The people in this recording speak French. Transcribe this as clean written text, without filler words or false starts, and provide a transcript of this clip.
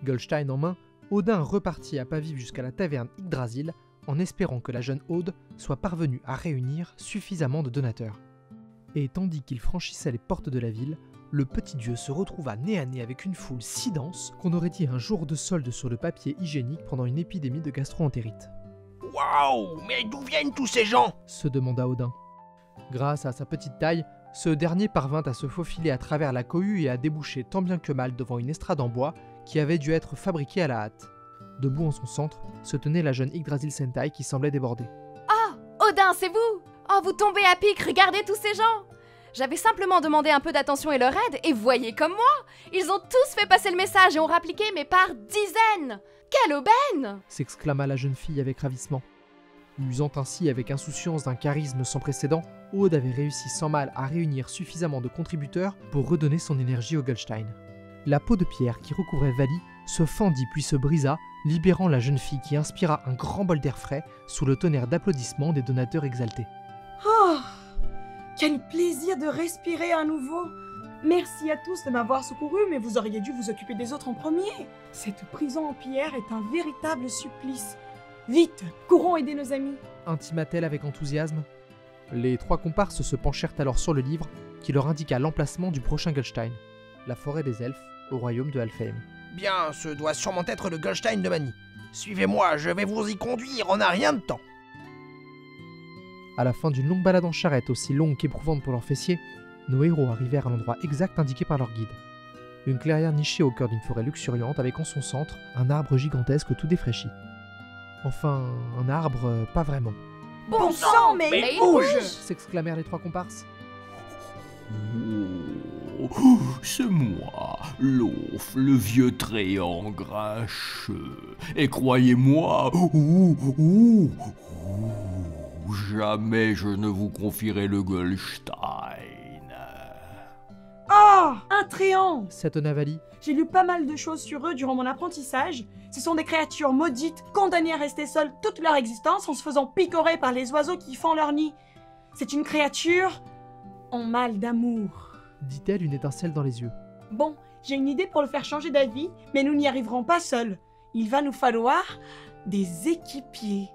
Goldstein en main, Odin repartit à pas vif jusqu'à la taverne Yggdrasil en espérant que la jeune Aude soit parvenue à réunir suffisamment de donateurs. Et tandis qu'il franchissait les portes de la ville, le petit dieu se retrouva nez à nez avec une foule si dense qu'on aurait dit un jour de solde sur le papier hygiénique pendant une épidémie de gastro-entérite. « Waouh, mais d'où viennent tous ces gens ?» se demanda Odin. Grâce à sa petite taille, ce dernier parvint à se faufiler à travers la cohue et à déboucher tant bien que mal devant une estrade en bois qui avait dû être fabriquée à la hâte. Debout en son centre, se tenait la jeune Yggdrasil Sentai qui semblait déborder. « Oh, Odin, c'est vous! Oh, vous tombez à pic, regardez tous ces gens! J'avais simplement demandé un peu d'attention et leur aide, et voyez comme moi! Ils ont tous fait passer le message et ont rappliqué, mais par dizaines! Quelle aubaine !» s'exclama la jeune fille avec ravissement. Usant ainsi avec insouciance d'un charisme sans précédent, Aude avait réussi sans mal à réunir suffisamment de contributeurs pour redonner son énergie au Goldstein. La peau de pierre qui recouvrait Vali se fendit puis se brisa, libérant la jeune fille qui inspira un grand bol d'air frais sous le tonnerre d'applaudissements des donateurs exaltés. Oh, quel plaisir de respirer à nouveau! Merci à tous de m'avoir secouru, mais vous auriez dû vous occuper des autres en premier. Cette prison en pierre est un véritable supplice. Vite, courons aider nos amis. Intima-t-elle avec enthousiasme. Les trois comparses se penchèrent alors sur le livre qui leur indiqua l'emplacement du prochain Goldstein, la forêt des elfes, au royaume de Alfheim. « Bien, ce doit sûrement être le Goldstein de Mani. Suivez-moi, je vais vous y conduire on n'a rien de temps. » À la fin d'une longue balade en charrette aussi longue qu'éprouvante pour leurs fessiers, nos héros arrivèrent à l'endroit exact indiqué par leur guide. Une clairière nichée au cœur d'une forêt luxuriante avec en son centre un arbre gigantesque tout défraîchi. Enfin, un arbre, pas vraiment. « Bon sang, mais il bouge !» s'exclamèrent les trois comparses. Oh, c'est moi, l'ouf, le vieux tréant grincheux. Et croyez-moi, jamais je ne vous confierai le Goldstein. Oh, un tréant! S'étonna Vali. J'ai lu pas mal de choses sur eux durant mon apprentissage. Ce sont des créatures maudites, condamnées à rester seules toute leur existence en se faisant picorer par les oiseaux qui font leur nid. C'est une créature en mal d'amour. Dit-elle une étincelle dans les yeux. Bon, j'ai une idée pour le faire changer d'avis, mais nous n'y arriverons pas seuls. Il va nous falloir des équipiers.